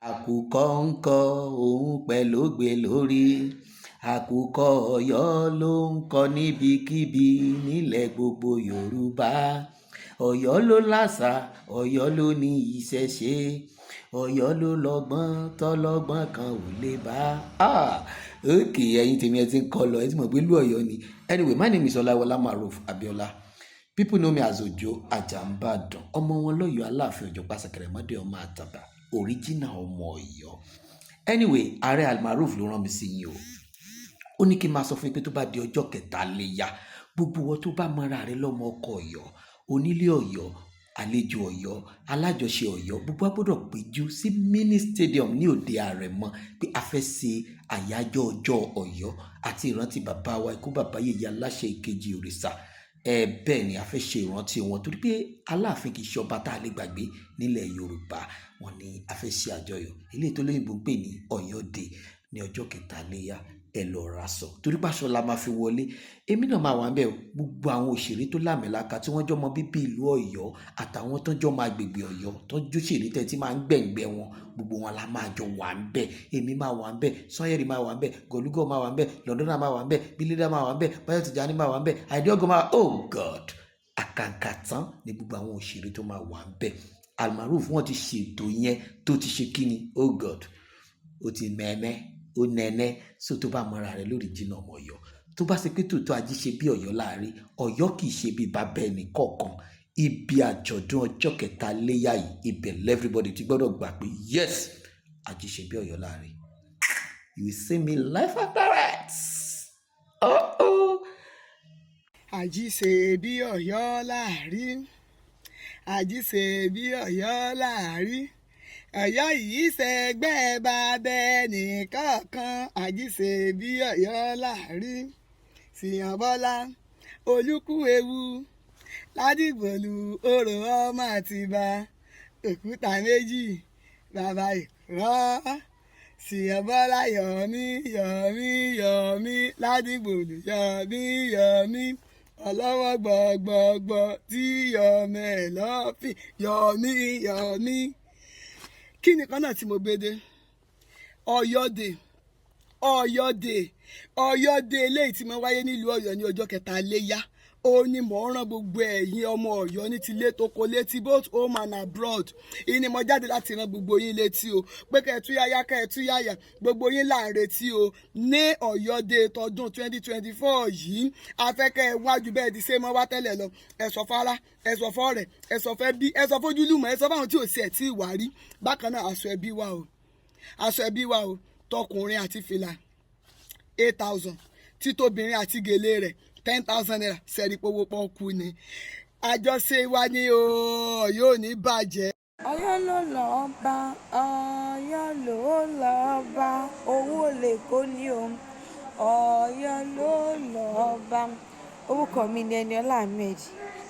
àkùkọ ń kọ òun pẹ̀lú ògbé lórí àkùkọ Ọ̀yọ́ ló ń kọ níbikíbi nílẹ̀ gbogbo Yorùbá. Ọ̀yọ́ ló láṣà, Ọ̀yọ́ ló ní ìṣẹ̀ṣe, Ọ̀yọ́ ló lọ́gbọ́n tọ́lọ́gbọ́n kan ò lè bá. Okay, ẹ̀yin tèmi ẹ ti ń kọ lọ, ẹ ti mọ̀ pé ìlú Ọ̀yọ́ ni. Anyway, my name is Ọláyíwọlá Maruf Abiola. People know me as Ojo Ajambadan. Ọmọ wọn lọ́yọ̀ọ́ Aláàfin Ọ̀jọ̀ Pàṣẹkẹrẹmọdé ọmọ Àtàbà, original ọmọ Ọ̀yọ́. Anyway, ààrẹ Almaroof ló rán mi sí yín o. Ó ní kí n máa sọ fún yín pé tó bá di ọjọ́ kẹta Iléyá, gbogbo wọn tó bá mọra rẹ lọ́mọ ọkọ Ọ̀yọ́, onílé Ọ̀yọ́, àlejò Ọ̀yọ́, alájọṣe Ọ̀yọ́, gbogbo wa gbọ́dọ̀ péjú sí mini stadium ní òde Àrẹ̀mọ pé a fẹ́ ṣe àyájọ́ ọjọ́ Ọ̀yọ́ àti ìrántí bàbá wa ikú bàbá Yèyé Aláṣẹ Ìkejì Òrìṣà. Bẹ́ẹ̀ ni a fẹ́ ṣe ìrántí wọn torí pé Aláàfin kì í ṣe ọba tá a lè gbàgbé nílẹ̀ Yorùbá. Wọ́n ní a fẹ́ ṣe àjọyọ̀ eléyìí tó lóyìnbó ń pè ní Ọ̀yọ́ Day ní ọjọ́ kẹta Iléyá. Ẹ lọ ra aṣọ torí pàṣọ la máa fi wọlé. Èmi náà máa wà ń bẹ̀ o. Gbogbo àwọn òṣèré tó lámìlaka tí wọ́n jọ mọ bíbí ìlú Ọ̀yọ́ àtàwọn tó jọ máa gbègbè Ọ̀yọ́ tó jóṣèré tẹ̀ tí máa ń gbẹ̀ngbẹ̀ wọn, gbogbo wọn la máa jọ wà ń bẹ̀. Èmi máa wà ń bẹ̀, Sanyẹ̀rì máa wà ń bẹ̀, Gọ̀lúgọ̀ máa wà ń bẹ̀, Lọ́ndọ́nà máa wà ń bẹ̀, Bílídà máa wà ń bẹ̀, Báyọ̀ Tìjání máa wà ń bẹ̀, Àìdíọ́gọ̀ máa wà. Oh God! Àkàǹkà tán ni gbogbo àwọn òṣèré tó máa wà ń bẹ̀. Almaroof wọ́n ti ṣètò yẹn tó ti ṣe kíni. Oh God! Ó ti mẹ́ẹ̀mẹ́ ó nẹ́nẹ́ so tó bá mọ́ra rẹ̀ lórí jìnnà ọmọ Ọ̀yọ́ tó bá ṣe pé tòótọ́ ají ṣe bí Ọ̀yọ́ láàrin Ọ̀yọ́ kì í ṣe bí bàbá ẹnì kọ̀ọ̀kan. Ibi àjọ̀dún ọjọ́ kẹta Iléyá yìí ibẹ̀ everybody ti gbọ́dọ̀ gbà pé yes ají ṣe bí Ọ̀yọ́ láàrin. You will see me live and direct. Ají ṣe bí Ọ̀yọ́ láàrin, ají ṣe bí Ọ̀yọ́ láàrin. Ọ̀yọ́ yìí ṣẹgbẹ́ bàbá ẹnìkọ̀ọ̀kan, àjíṣe bí Ọ̀yọ́ láàrin. Síyàn Bọ́lá Olúkúewu Ládìgbòlù orò ọmọ Àtìbà, òkúta méjì bàbá ìkúrọ́. Síyàn Bọ́lá yọ̀mí yọ̀mí yọ̀mí Ládìgbòlù yọ̀mí yọ̀mí ọlọ́wọ́ gbọ̀gbọ̀gbọ̀ tí yọ̀mí ẹ̀ lọ́fìn yọ̀mí yọ̀mí. Kí ni kan náà tí mo gbé dé? Ọ̀yọ́ Day, Ọ̀yọ́ Day, Ọ̀yọ́ Day eléyìí tí mo wáyé nílùú Ọ̀yọ́ ní ọjọ́ kẹta Iléyá. Ó ní mò ń rán gbogbo ẹ̀yin ọmọ Ọ̀yọ́ ní tilé toko létí both home and abroad. Ìní mo jáde láti rán gbogbo yín létí o pé kẹ́ẹ̀túyáyá kẹ́ẹ̀túyáyá gbogbo yín là ń retí o ní Ọ̀yọ́ Day tọdún 2024 yìí. Afẹ́kẹ́ ẹ wájú bẹ́ẹ̀ ti ṣe mọ́ wá tẹ́lẹ̀ lọ. Ẹ sọ fárá, ẹ sọ fọ́rẹ̀, ẹ sọ fẹ́ bí, ẹ sọ fójúlùmọ̀, ẹ sọ fáwọn tí ò sí ẹ̀ tí ì wá rí. Bákan náà aṣọ ẹbí wa o, aṣọ ẹbí wa o, tọkùnrin àti fìlà 8,000, títóbìnrin àti gèlè rẹ̀ 10,000 naira. Sẹ́rí pówó pọ́ọ́kú ni àjọṣe wa ní o, yóò ní bàjẹ́. Ọ̀yọ́ ló lọ́ọ́ bá, Ọ̀yọ́ ló lọ́ọ́ bá, owó lè kó ní o, Ọ̀yọ́ ló lọ́ọ́ bá. Orúkọ mi ni Ẹniọlá Ahmed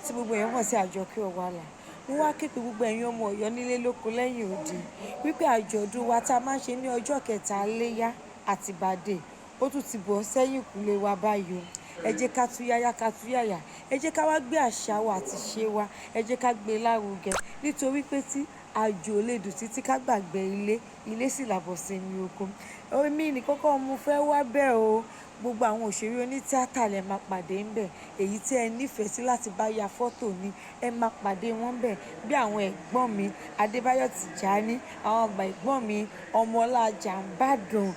tí gbogbo èèyàn mọ̀ sí Àjọkẹ́ Ọ̀wàlà. Mo wá képe gbogbo ẹ̀yin ọmọ Ọ̀yọ́ nílé lóko lẹ́yìn odi wípé àjọ̀dún wa tá a máa ń ṣe ní ọjọ́ kẹta Iléyá Àtìbà Day ó tún ti bọ̀ sẹ́yìn kúlé wa báyìí o. Ẹ jẹ́ ká túyáyá ká túyáyá, ẹ jẹ́ ká wá gbé àṣà wa àti ṣe wa, ẹ jẹ́ ká gbé lárugẹ nítorí pé tí àjò lè dùn títí ká gbàgbé ilé, ilé sì làbọ̀ sí ní oko. Èmi ní kọ́kọ́ mo fẹ́ wá bẹ́ẹ̀ o. Gbogbo àwọn òṣèré onítíátà lẹ máa pàdé ńbẹ̀, èyí tí ẹ nífẹ̀ẹ́ sí láti bá ya fọ́tò ni ẹ máa pàdé wọn ńbẹ̀, bí àwọn ẹ̀gbọ́n mi Adébáyọ̀ Tìjání, àwọn àgbà ẹ̀gbọ́n mi Ọmọọlá Àjàmbàdàn,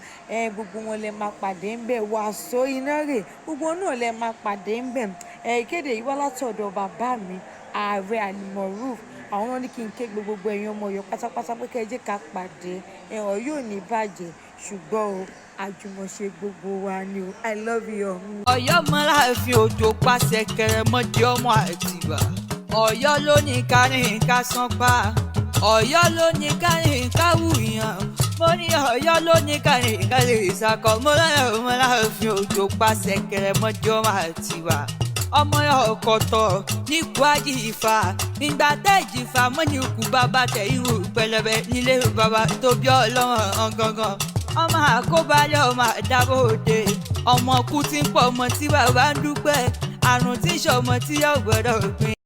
gbogbo wọn lẹ máa pàdé ńbẹ̀. Wàsó Inárè, gbogbo náà lẹ máa pàdé ńbẹ̀. Ìkéde yìí wá látọ̀dọ̀ bàbá mi ààrẹ Almaroof. Àwọn náà ní kí n ké gbogbo ẹ̀yin ọmọ Ọ̀yọ́ pátápátá pé kẹ́ ẹ jẹ́ ká pàdé. Ọ̀yọ́ ò ní bàjẹ́ ṣùgbọ́n o àjùmọ̀ṣe gbogbo wa ni o. I love you. Ọ̀yọ́ mọ́láàfin Òjò Pàṣẹkẹrẹmọdé ọmọ Àtìbà. Ọ̀yọ́ ló ní kárin ká san pa, Ọ̀yọ́ ló ní kárin ká wùyàn. Mo ní Ọ̀yọ́ ló ní kárin ká lè ṣàkọ. Mo lọ́yọ̀ mọ́láàfin Òjò Pàṣẹkẹrẹmọdé ọmọ Àtìbà. Ọmọ ọkọ̀tọ̀ nípò Àjìfà, ìgbà tẹ́ Ìjìfà mọ́ ní ikú bàbá tẹ̀ irú pẹlẹbẹ nílé bàbá tó bí ọlọ́run gangan. Ọmọ àkóbálẹ̀ ọmọ àdábòde, ọmọ kú tí ń pọ̀ ọmọ tí bàbá ń dúpẹ́, àrùn tí ń ṣọmọ tí yóò gbọ́dọ̀ gbìn.